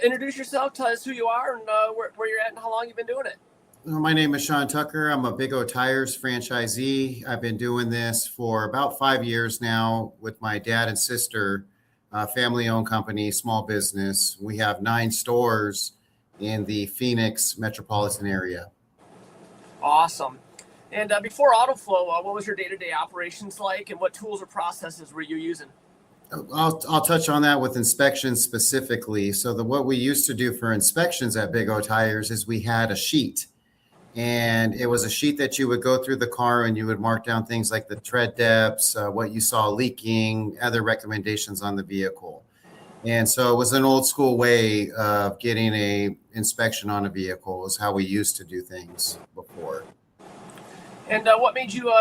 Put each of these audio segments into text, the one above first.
Introduce yourself, tell us who you are and where you're at and how long you've been doing it. My name is Shawn Tucker. I'm a Big O Tires franchisee. I've been doing this for about 5 years now with my dad and sister, family-owned company, small business. We have 9 stores in the Phoenix metropolitan area. Awesome. And before Autoflow, what was your day-to-day operations like, and what tools or processes were you using? I'll touch on that with inspections specifically. So what we used to do for inspections at Big O Tires is we had a sheet. And it was a sheet that you would go through the car and you would mark down things like the tread depths, what you saw leaking, other recommendations on the vehicle. And so it was an old school way of getting a inspection on a vehicle is how we used to do things before. And what made you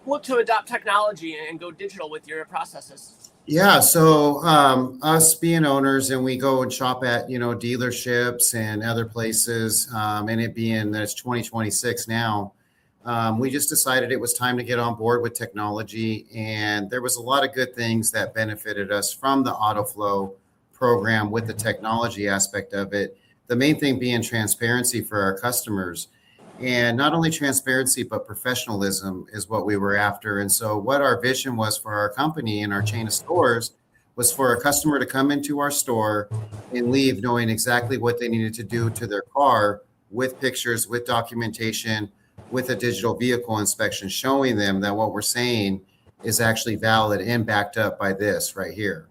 look to adopt technology and go digital with your processes? Yeah, so us being owners and we go and shop at, dealerships and other places, and it being that it's 2026 now, we just decided it was time to get on board with technology. And there was a lot of good things that benefited us from the Autoflow program with the technology aspect of it. The main thing being transparency for our customers. And not only transparency, but professionalism is what we were after. And so what our vision was for our company and our chain of stores was for a customer to come into our store and leave knowing exactly what they needed to do to their car with pictures, with documentation, with a digital vehicle inspection, showing them that what we're saying is actually valid and backed up by this right here.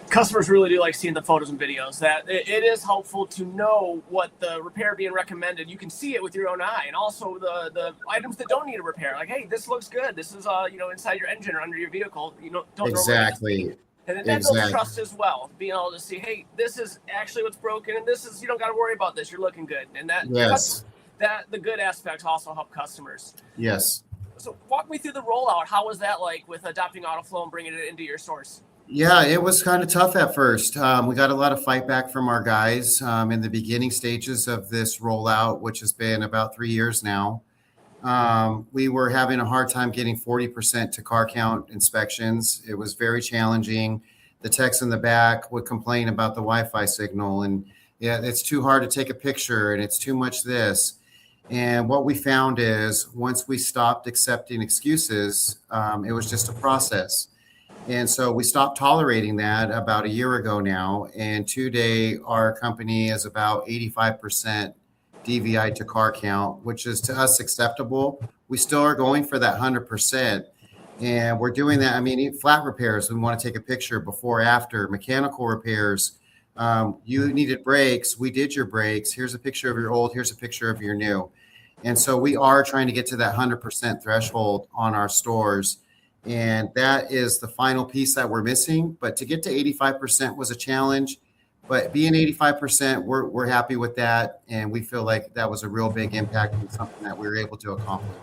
Customers really do like seeing the photos and videos. That it is helpful to know what the repair being recommended. You can see it with your own eye, and also the items that don't need a repair. Like, hey, this looks good. This is inside your engine or under your vehicle. Don't exactly. And that builds trust as well. Being able to see, hey, this is actually what's broken, and this is you don't got to worry about this. You're looking good, and the good aspects also help customers. Yes. So walk me through the rollout. How was that like with adopting Autoflow and bringing it into your stores? Yeah, it was kind of tough at first. We got a lot of fight back from our guys in the beginning stages of this rollout, which has been about 3 years now. We were having a hard time getting 40% to car count inspections. It was very challenging. The techs in the back would complain about the Wi-Fi signal and it's too hard to take a picture and it's too much this. And what we found is once we stopped accepting excuses, it was just a process. And so we stopped tolerating that about a year ago now. And today our company is about 85% DVI to car count, which is to us acceptable. We still are going for that 100%. And we're doing that. I mean, flat repairs, we want to take a picture before, after, mechanical repairs. You needed brakes. We did your brakes. Here's a picture of your old. Here's a picture of your new. And so we are trying to get to that 100% threshold on our stores. And that is the final piece that we're missing. But to get to 85% was a challenge. But being 85%, we're happy with that. And we feel like that was a real big impact and something that we were able to accomplish.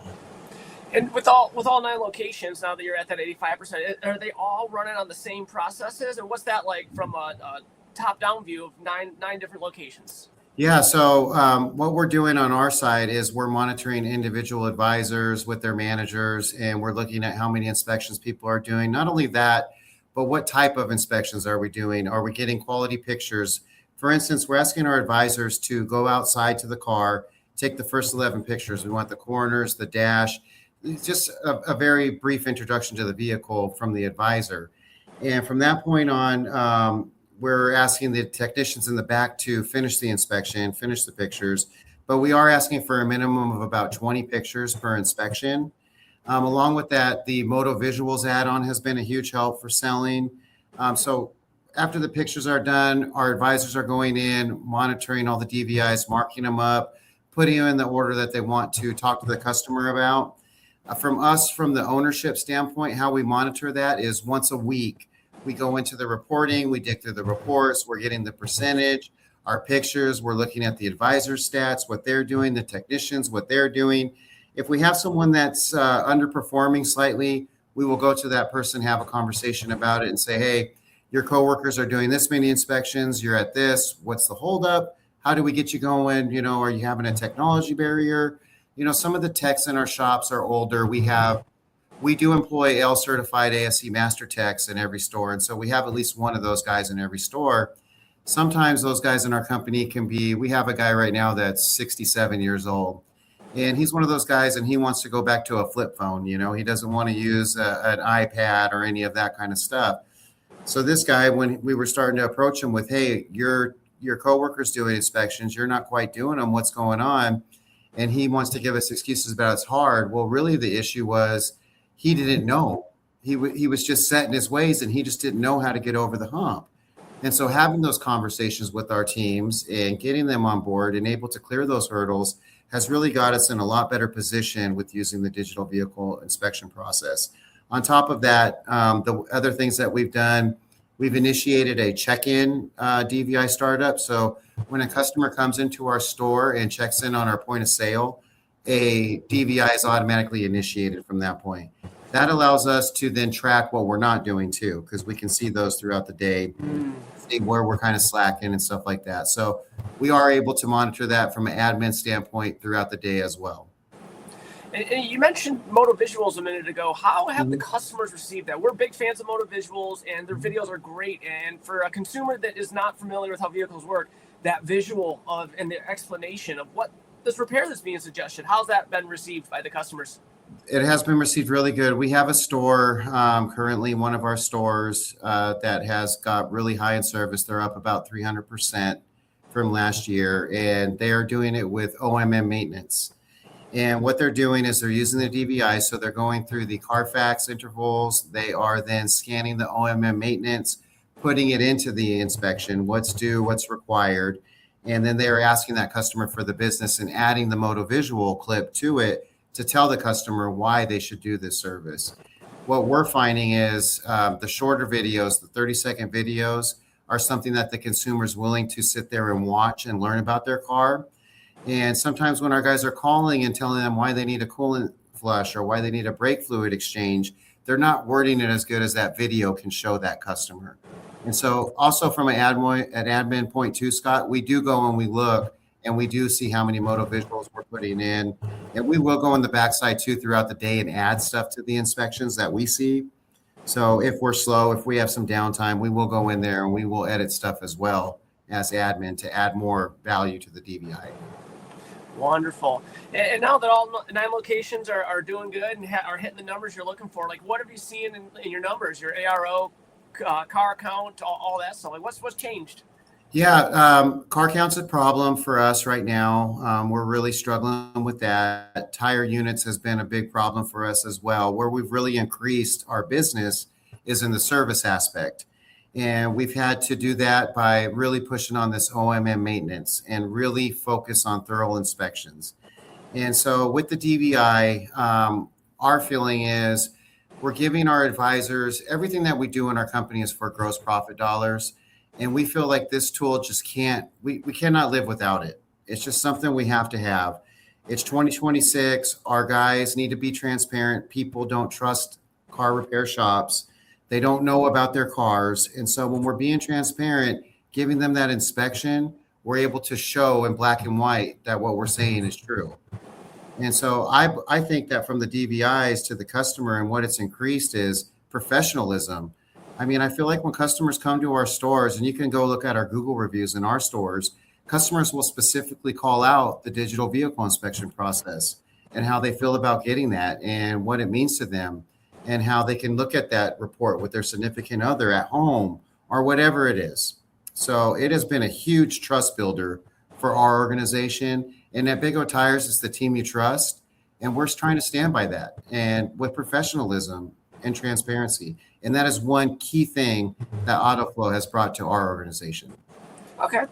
And with all 9 locations, now that you're at that 85%, are they all running on the same processes? Or what's that like from a top-down view of nine different locations? Yeah, so what we're doing on our side is we're monitoring individual advisors with their managers, and we're looking at how many inspections people are doing. Not only that, but what type of inspections are we doing? Are we getting quality pictures? For instance, we're asking our advisors to go outside to the car, take the first 11 pictures. We want the corners, the dash, just a very brief introduction to the vehicle from the advisor. And from that point on, we're asking the technicians in the back to finish the inspection, finish the pictures, but we are asking for a minimum of about 20 pictures per inspection. Along with that, the Moto visuals add-on has been a huge help for selling. So after the pictures are done, our advisors are going in, monitoring all the DVIs, marking them up, putting them in the order that they want to talk to the customer about. From the ownership standpoint, how we monitor that is once a week. We go into the reporting, we dig through the reports, we're getting the percentage, our pictures, we're looking at the advisor stats, what they're doing, the technicians, what they're doing. If we have someone that's underperforming slightly, we will go to that person, have a conversation about it and say, hey, your coworkers are doing this many inspections, you're at this, what's the holdup? How do we get you going? Are you having a technology barrier? Some of the techs in our shops are older. We have we do employ L certified ASE master techs in every store. And so we have at least one of those guys in every store. Sometimes those guys in our company we have a guy right now that's 67 years old. And he's one of those guys, and he wants to go back to a flip phone. He doesn't want to use an iPad or any of that kind of stuff. So this guy, when we were starting to approach him with, hey, your coworker's doing inspections, you're not quite doing them, what's going on? And he wants to give us excuses about it's hard. Well, really the issue was he didn't know. He was just set in his ways, and he just didn't know how to get over the hump. And so having those conversations with our teams and getting them on board and able to clear those hurdles has really got us in a lot better position with using the digital vehicle inspection process. On top of that, the other things that we've done, we've initiated a check-in DVI startup. So when a customer comes into our store and checks in on our point of sale, a DVI is automatically initiated from that point. That allows us to then track what we're not doing too, because we can see those throughout the day, see where we're kind of slacking and stuff like that. So we are able to monitor that from an admin standpoint throughout the day as well. And you mentioned Moto Visuals a minute ago. How have the customers received that? We're big fans of Moto Visuals, and their videos are great. And for a consumer that is not familiar with how vehicles work, that visual of and the explanation of what this repair that's being suggested, how's that been received by the customers? It has been received really good. We have a store currently, one of our stores that has got really high in service. They're up about 300% from last year, and they are doing it with OMM maintenance. And what they're doing is they're using the DVI. So they're going through the Carfax intervals. They are then scanning the OMM maintenance, putting it into the inspection, what's due, what's required. And then they are asking that customer for the business and adding the Moto visual clip to it to tell the customer why they should do this service. What we're finding is the shorter videos, the 30-second videos, are something that the consumer is willing to sit there and watch and learn about their car. And sometimes when our guys are calling and telling them why they need a coolant flush or why they need a brake fluid exchange, they're not wording it as good as that video can show that customer. And so also from an admin point too, Scott, we do go and we look and we do see how many Moto visuals we're putting in. And we will go on the backside too throughout the day and add stuff to the inspections that we see. So if we're slow, if we have some downtime, we will go in there and we will edit stuff as well as admin to add more value to the DVI. Wonderful. And now that all 9 locations are doing good and are hitting the numbers you're looking for, like what have you seen in your numbers, your ARO, car count, all that stuff? Like what's changed? Yeah, car count's a problem for us right now. We're really struggling with that. Tire units has been a big problem for us as well. Where we've really increased our business is in the service aspect. And we've had to do that by really pushing on this OMM maintenance and really focus on thorough inspections. And so with the DVI, our feeling is we're giving our advisors, everything that we do in our company is for gross profit dollars. And we feel like this tool just we cannot live without it. It's just something we have to have. It's 2026. Our guys need to be transparent. People don't trust car repair shops. They don't know about their cars. And so when we're being transparent, giving them that inspection, we're able to show in black and white that what we're saying is true. And so I think that from the DVIs to the customer and what it's increased is professionalism. I mean, I feel like when customers come to our stores, and you can go look at our Google reviews in our stores, customers will specifically call out the digital vehicle inspection process and how they feel about getting that and what it means to them and how they can look at that report with their significant other at home or whatever it is. So it has been a huge trust builder for our organization. And at Big O Tires, it's the team you trust. And we're trying to stand by that and with professionalism and transparency. And that is one key thing that Autoflow has brought to our organization. Okay.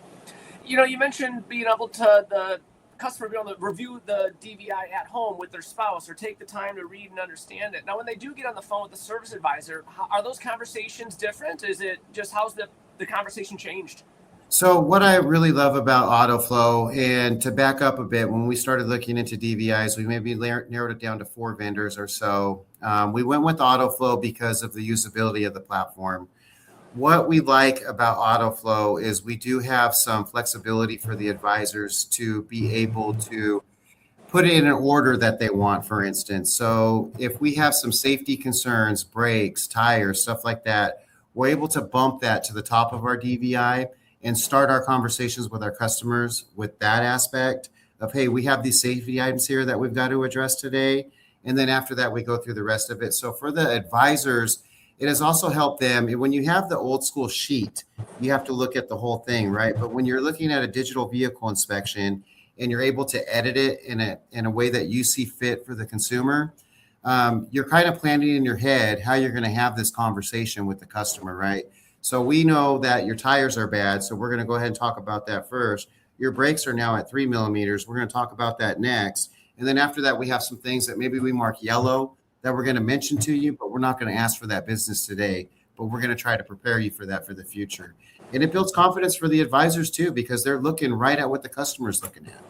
You mentioned being able to, the customer being able to review the DVI at home with their spouse or take the time to read and understand it. Now, when they do get on the phone with the service advisor, are those conversations different? Is it just how's the conversation changed? So what I really love about Autoflow, and to back up a bit, when we started looking into DVIs, we maybe narrowed it down to 4 vendors or so. We went with Autoflow because of the usability of the platform. What we like about Autoflow is we do have some flexibility for the advisors to be able to put it in an order that they want, for instance. So if we have some safety concerns, brakes, tires, stuff like that, we're able to bump that to the top of our DVI and start our conversations with our customers with that aspect of, hey, we have these safety items here that we've got to address today. And then after that, we go through the rest of it. So for the advisors, it has also helped them. When you have the old school sheet, you have to look at the whole thing, right? But when you're looking at a digital vehicle inspection and you're able to edit it in a way that you see fit for the consumer, you're kind of planning in your head how you're going to have this conversation with the customer, right? So we know that your tires are bad, so we're going to go ahead and talk about that first. Your brakes are now at 3 millimeters. We're going to talk about that next. And then after that, we have some things that maybe we mark yellow that we're going to mention to you, but we're not going to ask for that business today, but we're going to try to prepare you for that for the future. And it builds confidence for the advisors too, because they're looking right at what the customer's looking at.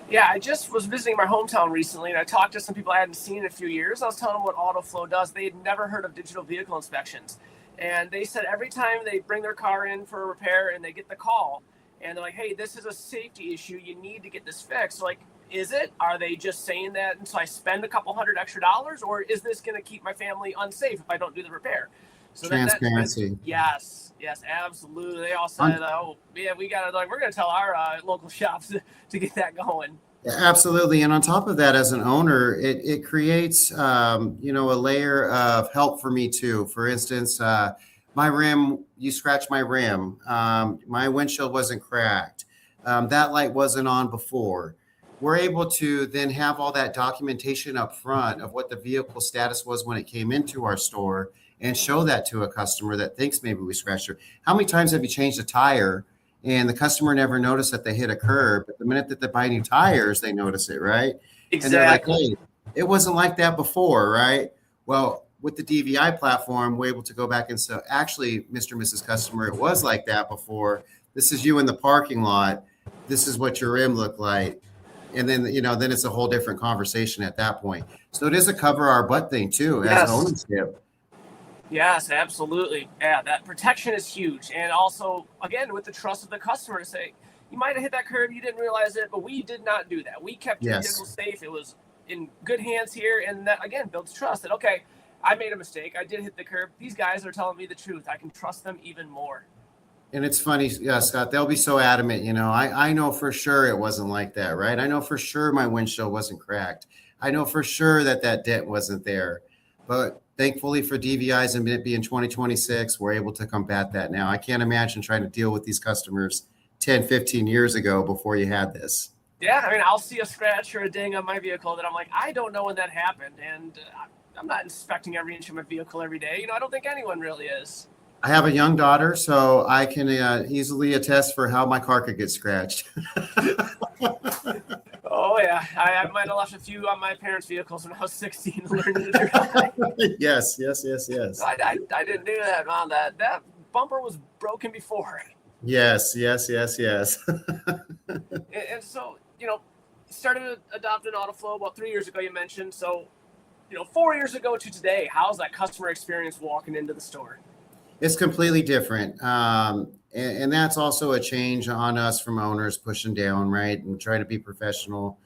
Yeah, I just was visiting my hometown recently, and I talked to some people I hadn't seen in a few years. I was telling them what Autoflow does. They had never heard of digital vehicle inspections. And they said every time they bring their car in for a repair and they get the call, and they're like, hey, this is a safety issue. You need to get this fixed. So like, is it? Are they just saying that until I spend a couple $100 extra, or is this going to keep my family unsafe if I don't do the repair? So transparency. Yes, absolutely. They all said, oh, yeah, we got to, like, we're going to tell our local shops to get that going. Absolutely. And on top of that, as an owner, it creates, a layer of help for me too. For instance, my rim, you scratched my rim. My windshield wasn't cracked. That light wasn't on before. We're able to then have all that documentation up front of what the vehicle status was when it came into our store and show that to a customer that thinks maybe we scratched her. How many times have you changed a tire and the customer never noticed that they hit a curb, but the minute that they buy new tires, they notice it, right? Exactly. And they're like, hey, it wasn't like that before, right? Well, with the DVI platform, we're able to go back and say, actually, Mr. and Mrs. Customer, it was like that before. This is you in the parking lot. This is what your rim looked like. And then, then it's a whole different conversation at that point. So it is a cover our butt thing too, as ownership. Yes, absolutely. Yeah, that protection is huge. And also, again, with the trust of the customer to say, you might have hit that curb, you didn't realize it, but we did not do that. We kept your vehicle safe. It was in good hands here. And that, again, builds trust that, okay, I made a mistake. I did hit the curb. These guys are telling me the truth. I can trust them even more. And it's funny, Scott, they'll be so adamant, I know for sure it wasn't like that, right? I know for sure my windshield wasn't cracked. I know for sure that dent wasn't there. But thankfully for DVIs and it being 2026, we're able to combat that now. I can't imagine trying to deal with these customers 10, 15 years ago before you had this. Yeah, I mean, I'll see a scratch or a ding on my vehicle that I'm like, I don't know when that happened. And I'm not inspecting every inch of my vehicle every day. I don't think anyone really is. I have a young daughter, so I can easily attest for how my car could get scratched. Oh, yeah. I might have left a few on my parents' vehicles when I was 16 learning to drive. Yes. I didn't do that, man. That bumper was broken before. Yes. And so, started adopting Autoflow about 3 years ago, you mentioned. So, 4 years ago to today, how's that customer experience walking into the store? It's completely different. And that's also a change on us from owners pushing down, right? And trying to be professional.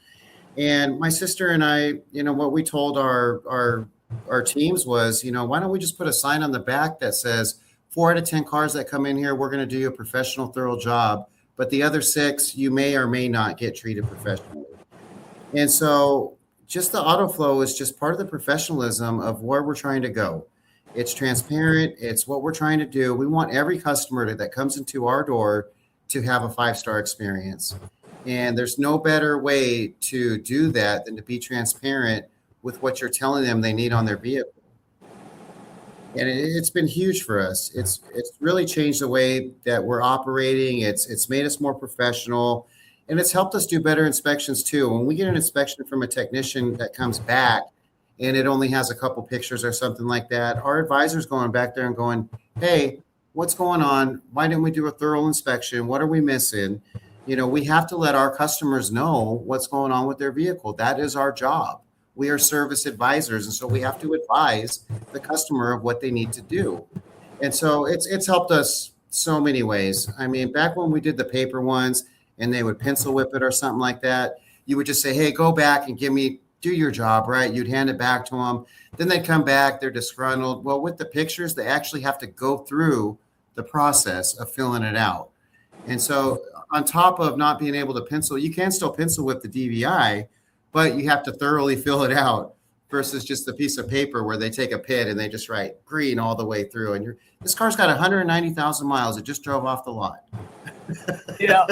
And my sister and I, what we told our teams was, why don't we just put a sign on the back that says 4 out of 10 cars that come in here, we're going to do a professional, thorough job. But the other 6, you may or may not get treated professionally. And so just the Autoflow is just part of the professionalism of where we're trying to go. It's transparent. It's what we're trying to do. We want every customer that comes into our door to have a 5-star experience. And there's no better way to do that than to be transparent with what you're telling them they need on their vehicle. And it's been huge for us. It's really changed the way that we're operating. It's made us more professional, and it's helped us do better inspections too. When we get an inspection from a technician that comes back and it only has a couple pictures or something like that, our advisor's going back there and going, hey, what's going on? Why didn't we do a thorough inspection? What are we missing? We have to let our customers know what's going on with their vehicle. That is our job. We are service advisors, and so we have to advise the customer of what they need to do. And so it's helped us so many ways. I mean, back when we did the paper ones and they would pencil whip it or something like that, you would just say, hey, go back and do your job, right? You'd hand it back to them. Then they'd come back, they're disgruntled. Well, with the pictures, they actually have to go through the process of filling it out. And so on top of not being able to pencil, you can still pencil with the DVI, but you have to thoroughly fill it out versus just a piece of paper where they take a pen and they just write green all the way through. And this car's got 190,000 miles. It just drove off the lot. Yeah.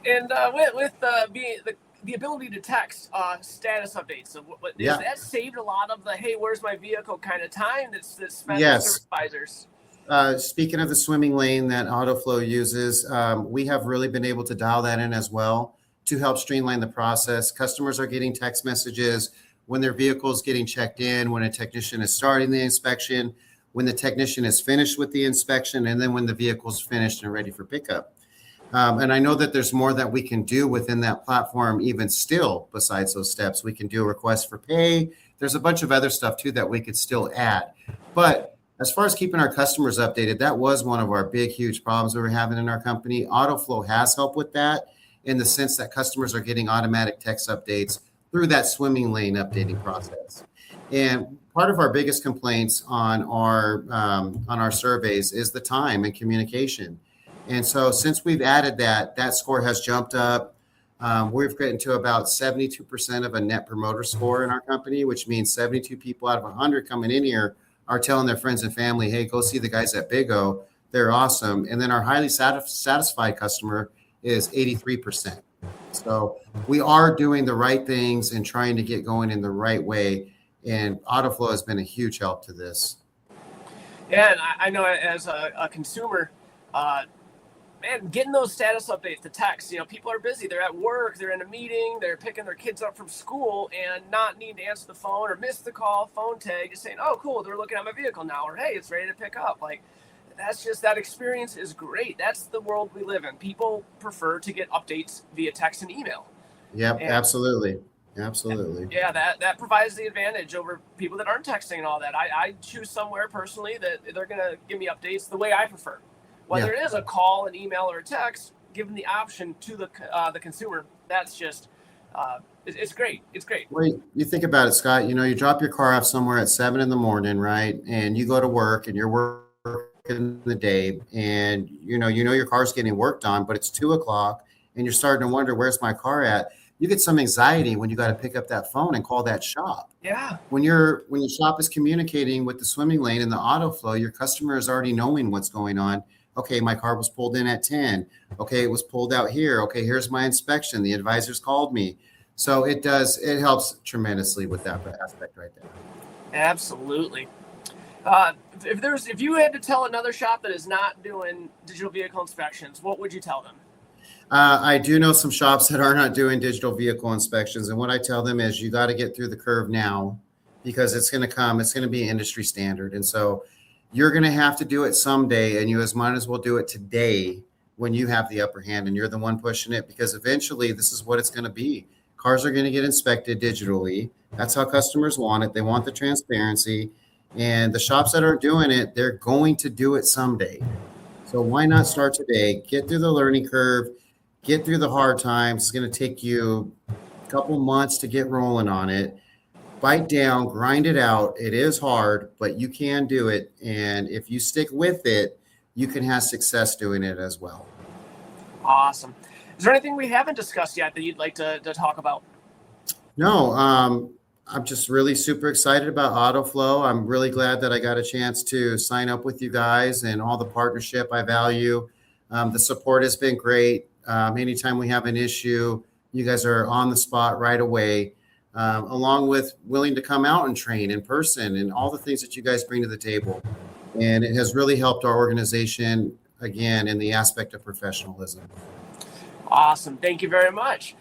And with being the ability to text status updates, so that saved a lot of the hey, where's my vehicle kind of time that's spent with service advisors. Speaking of the swimming lane that Autoflow uses, we have really been able to dial that in as well to help streamline the process. Customers are getting text messages when their vehicle is getting checked in, when a technician is starting the inspection, when the technician is finished with the inspection, and then when the vehicle's finished and ready for pickup. And I know that there's more that we can do within that platform, even still, besides those steps. We can do a request for pay. There's a bunch of other stuff too that we could still add. But as far as keeping our customers updated, that was one of our big, huge problems we were having in our company. Autoflow has helped with that in the sense that customers are getting automatic text updates through that swimming lane updating process. And part of our biggest complaints on our surveys is the time and communication. And so since we've added that score has jumped up. We've gotten to about 72% of a net promoter score in our company, which means 72 people out of 100 coming in here are telling their friends and family, hey, go see the guys at Big O. They're awesome. And then our highly satisfied customer is 83%. So we are doing the right things and trying to get going in the right way. And Autoflow has been a huge help to this. Yeah, and I know as a consumer, man, getting those status updates, the text, people are busy. They're at work, they're in a meeting, they're picking their kids up from school and not needing to answer the phone or miss the call, phone tag, just saying, oh, cool, they're looking at my vehicle now, or hey, it's ready to pick up. Like, that experience is great. That's the world we live in. People prefer to get updates via text and email. Yep, absolutely. Absolutely. Yeah, that provides the advantage over people that aren't texting and all that. I choose somewhere personally that they're going to give me updates the way I prefer. Whether it is a call, an email, or a text, given the option to the consumer, that's just it's great. It's great. Well, you think about it, Scott. You drop your car off somewhere at 7 a.m, right? And you go to work, and you're working the day, and your car's getting worked on, but it's 2:00, and you're starting to wonder, where's my car at? You get some anxiety when you got to pick up that phone and call that shop. Yeah. When your shop is communicating with the swimming lane and the Autoflow, your customer is already knowing what's going on. Okay, my car was pulled in at 10. Okay, it was pulled out here. Okay, here's my inspection. The advisors called me. So it helps tremendously with that aspect right there. Absolutely. If you had to tell another shop that is not doing digital vehicle inspections, what would you tell them? I do know some shops that are not doing digital vehicle inspections. And what I tell them is you got to get through the curve now because it's going to be industry standard. And so you're going to have to do it someday, and you might as well do it today when you have the upper hand and you're the one pushing it, because eventually this is what it's going to be. Cars are going to get inspected digitally. That's how customers want it. They want the transparency. And the shops that aren't doing it, they're going to do it someday. So why not start today? Get through the learning curve. Get through the hard times. It's going to take you a couple months to get rolling on it. Bite down, grind it out. It is hard, but you can do it. And if you stick with it, you can have success doing it as well. Awesome. Is there anything we haven't discussed yet that you'd like to talk about? No, I'm just really super excited about Autoflow. I'm really glad that I got a chance to sign up with you guys and all the partnership I value. The support has been great. Anytime we have an issue, you guys are on the spot right away, along with willing to come out and train in person and all the things that you guys bring to the table. And it has really helped our organization, again, in the aspect of professionalism. Awesome. Thank you very much.